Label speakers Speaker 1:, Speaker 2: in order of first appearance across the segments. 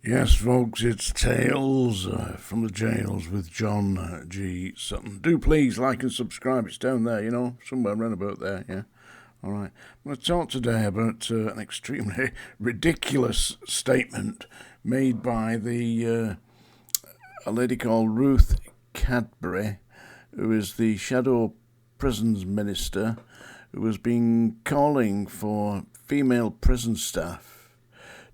Speaker 1: Yes, folks, it's Tales from the Jails with John G. Sutton. Do please like and subscribe. It's down there, somewhere around about there, yeah? All right. I'm going to talk today about an extremely ridiculous statement made by a lady called Ruth Cadbury, who is the Shadow Prisons Minister, who has been calling for female prison staff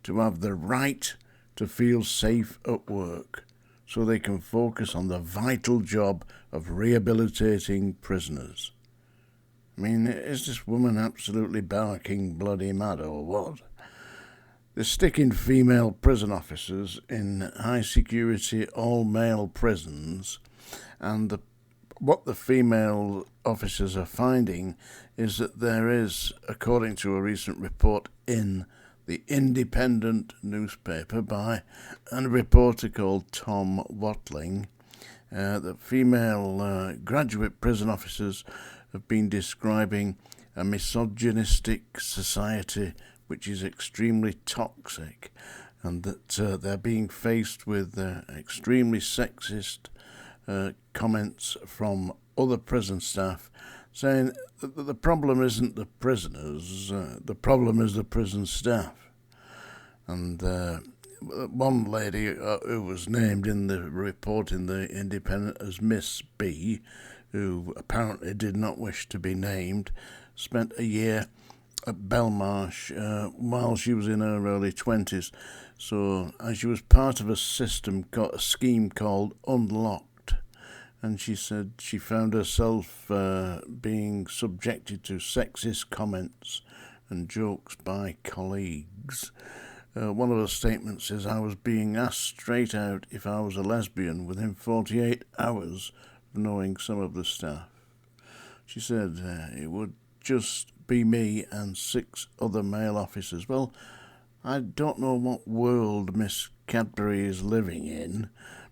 Speaker 1: to have the right to feel safe at work so they can focus on the vital job of rehabilitating prisoners. I mean, is this woman absolutely barking bloody mad or what? They're sticking female prison officers in high security all male prisons, and what the female officers are finding is that there is, according to a recent report in the Independent newspaper by a reporter called Tom Watling, that female graduate prison officers have been describing a misogynistic society which is extremely toxic, and that they're being faced with extremely sexist comments from other prison staff saying that the problem isn't the prisoners, the problem is the prison staff. And one lady who was named in the report in the Independent as Miss B, who apparently did not wish to be named, spent a year at Belmarsh while she was in her early 20s. So she was part of a scheme called Unlocked. And she said she found herself being subjected to sexist comments and jokes by colleagues. One of her statements is, "I was being asked straight out if I was a lesbian within 48 hours of knowing some of the staff." She said it would just be me and 6 other male officers. Well, I don't know what world Miss Cadbury is living in,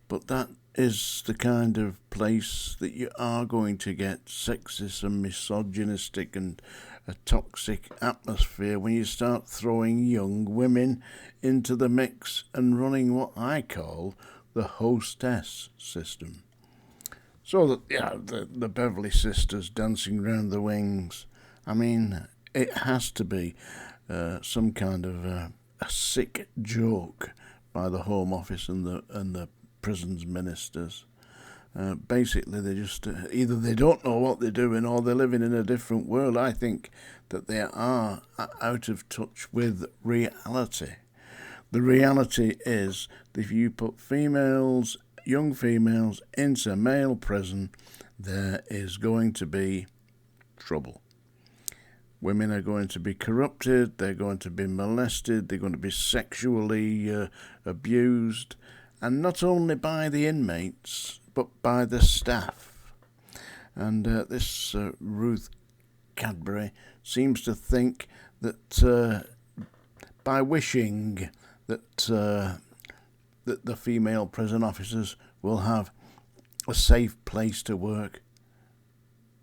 Speaker 1: but that is the kind of place that you are going to get sexist and misogynistic and a toxic atmosphere when you start throwing young women into the mix and running what I call the hostess system. So that, the Beverly Sisters dancing round the wings. I mean, it has to be some kind of a sick joke by the Home Office and the prisons ministers. Basically, they just either they don't know what they're doing or they're living in a different world. I think that they are out of touch with reality. The reality is that if you put young females, into male prison, there is going to be trouble. Women are going to be corrupted, they're going to be molested, they're going to be sexually abused, and not only by the inmates, but by the staff. And this Ruth Cadbury seems to think that by wishing that the female prison officers will have a safe place to work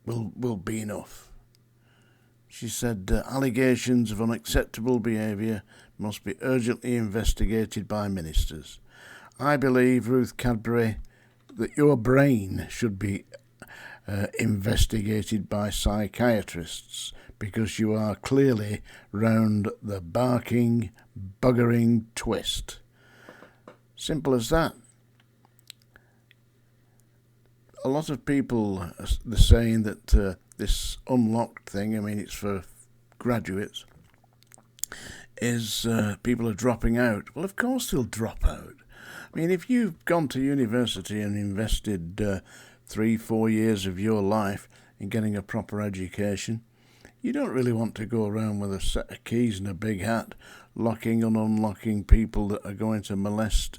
Speaker 1: will be enough. She said allegations of unacceptable behaviour must be urgently investigated by ministers. I believe, Ruth Cadbury, that your brain should be investigated by psychiatrists because you are clearly round the barking, buggering twist. Simple as that. A lot of people are saying that this unlocked thing, I mean, it's for graduates, is people are dropping out. Well, of course they'll drop out. I mean, if you've gone to university and invested 3-4 years of your life in getting a proper education, you don't really want to go around with a set of keys and a big hat, locking and unlocking people that are going to molest,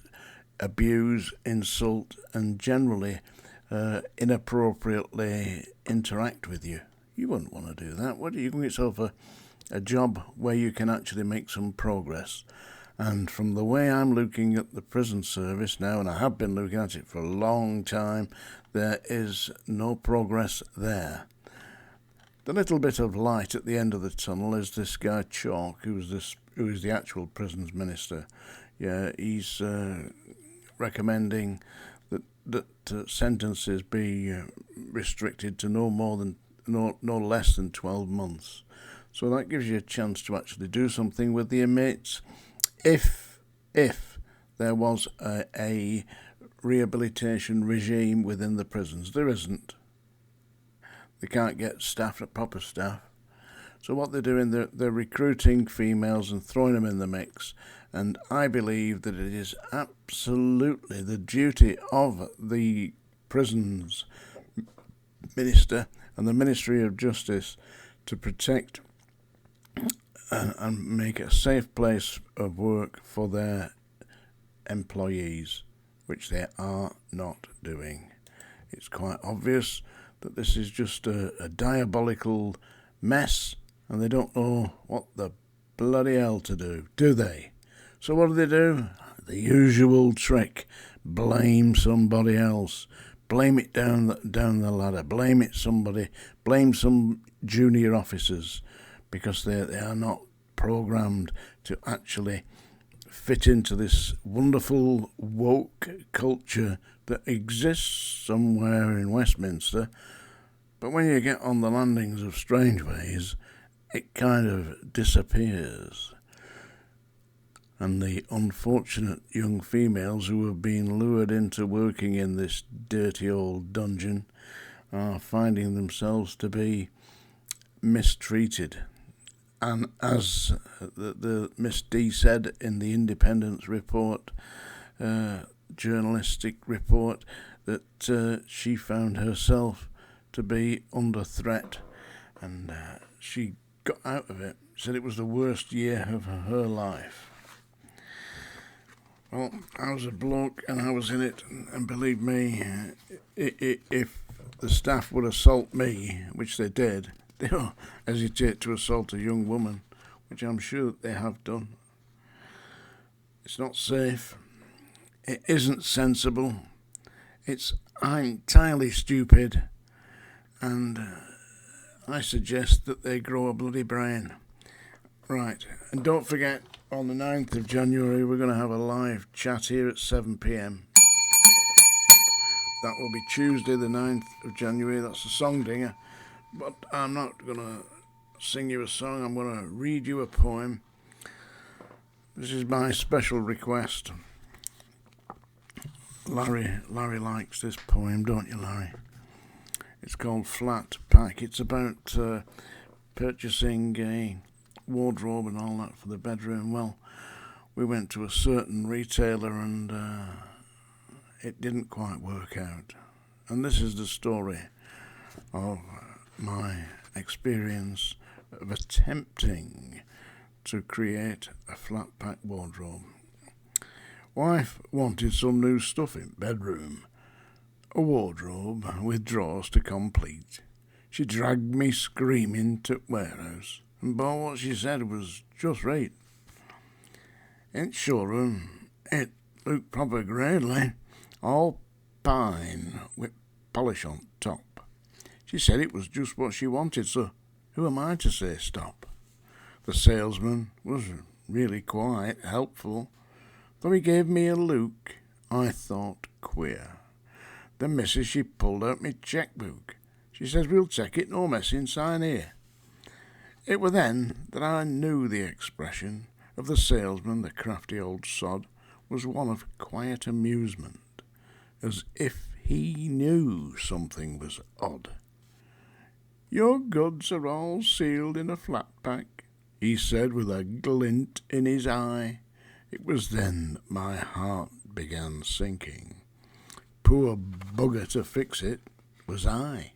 Speaker 1: abuse, insult, and generally inappropriately interact with you. You wouldn't want to do that, would you? You can get yourself a job where you can actually make some progress. And from the way I'm looking at the prison service now, and I have been looking at it for a long time, there is no progress there. The little bit of light at the end of the tunnel is this guy Chalk, who's who is the actual prisons minister, yeah, he's recommending that sentences be restricted to no less than 12 months. So that gives you a chance to actually do something with the inmates if there was a rehabilitation regime within the prisons. There isn't. They can't get staff, proper staff. So what they're doing, they're recruiting females and throwing them in the mix. And I believe that it is absolutely the duty of the prisons minister and the Ministry of Justice to protect and make a safe place of work for their employees, which they are not doing. It's quite obvious that this is just a diabolical mess, and they don't know what the bloody hell to do they? So what do? The usual trick: blame somebody else, blame it down the ladder, blame some junior officers, because they are not programmed to actually fit into this wonderful woke culture that exists somewhere in Westminster. But when you get on the landings of Strangeways, it kind of disappears. And the unfortunate young females who have been lured into working in this dirty old dungeon are finding themselves to be mistreated. And as the Miss D said in the Independence report, journalistic report, that she found herself to be under threat, and she got out of it. Said it was the worst year of her life. Well, I was a bloke and I was in it, and believe me, if the staff would assault me, which they did, they don't hesitate to assault a young woman, which I'm sure that they have done. It's not safe. It isn't sensible. It's entirely stupid, and I suggest that they grow a bloody brain. Right, and don't forget, on the 9th of January, we're going to have a live chat here at 7 p.m. That will be Tuesday, the 9th of January. That's a song dinger. But I'm not going to sing you a song. I'm going to read you a poem. This is my special request. Larry likes this poem, don't you, Larry? It's called Flat Pack. It's about purchasing a wardrobe and all that for the bedroom. Well, we went to a certain retailer and it didn't quite work out. And this is the story of my experience of attempting to create a flat pack wardrobe. Wife wanted some new stuff in bedroom, a wardrobe with drawers to complete. She dragged me screaming to warehouse, and by what she said was just right. In showroom, it looked proper gradely, all pine with polish on top. She said it was just what she wanted, so who am I to say stop? The salesman was really quite helpful, though he gave me a look I thought queer. The missus, she pulled out me checkbook. She says, "We'll take it, no messing, sign here." It were then that I knew the expression of the salesman, the crafty old sod, was one of quiet amusement, as if he knew something was odd. "Your goods are all sealed in a flat pack," he said with a glint in his eye. It was then my heart began sinking. Poor bugger to fix it was I.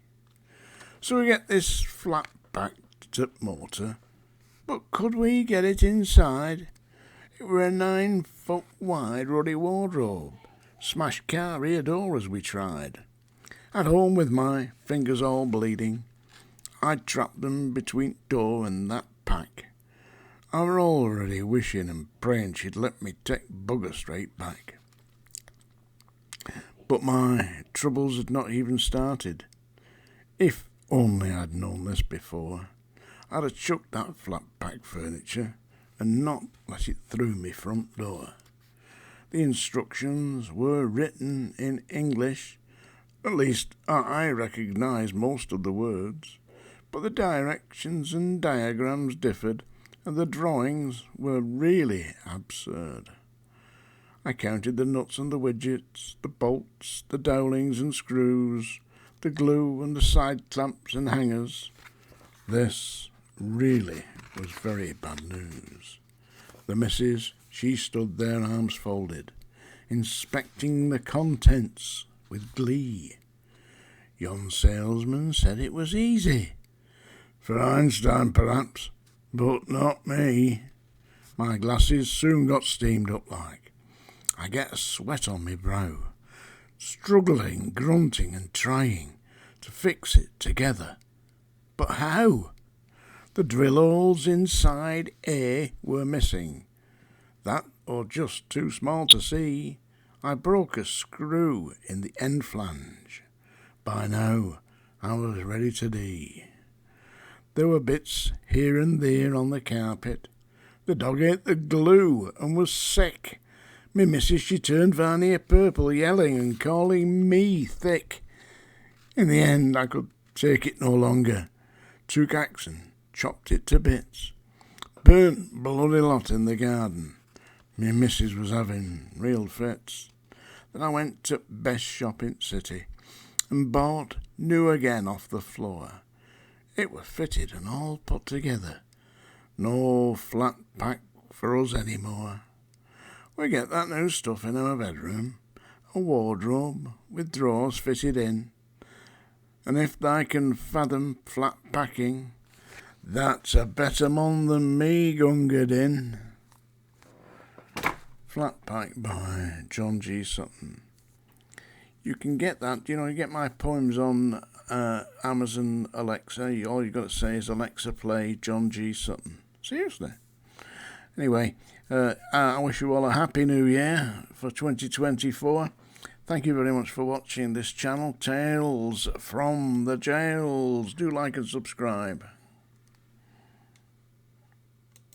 Speaker 1: So we get this flat packed at motor, but could we get it inside? It were a 9-foot wide ruddy wardrobe, smashed car rear door as we tried. At home with my fingers all bleeding, I trapped them between door and that pack. I were already wishing and praying she'd let me take bugger straight back. But my troubles had not even started. If only I'd known this before, I'd have chucked that flat pack furniture and not let it through me front door. The instructions were written in English. At least I recognised most of the words, but the directions and diagrams differed, and the drawings were really absurd. I counted the nuts and the widgets, the bolts, the dowlings and screws, the glue and the side clamps and hangers. This really was very bad news. The missus, she stood there arms folded, inspecting the contents with glee. Yon salesman said it was easy. For Einstein, perhaps, but not me. My glasses soon got steamed up like. I get a sweat on my brow, struggling, grunting and trying to fix it together. But how? The drill holes inside A were missing. That or just too small to see. I broke a screw in the end flange. By now I was ready to die. There were bits here and there on the carpet. The dog ate the glue and was sick. Me missus, she turned Varnier purple, yelling and calling me thick. In the end I could take it no longer. Took axe and chopped it to bits. Burnt bloody lot in the garden. Me missus was having real fits. Then I went to best shop in city and bought new again off the floor. It were fitted and all put together. No flat pack for us any more. We get that new stuff in our bedroom, a wardrobe with drawers fitted in. And if they can fathom flat packing, that's a better mon than me gungered in. Flat Pack by John G. Sutton. You can get that, you get my poems on Amazon Alexa. All you got to say is Alexa play John G. Sutton. Seriously. Anyway, I wish you all a happy new year for 2024. Thank you very much for watching this channel, Tales from the Jails. Do like and subscribe.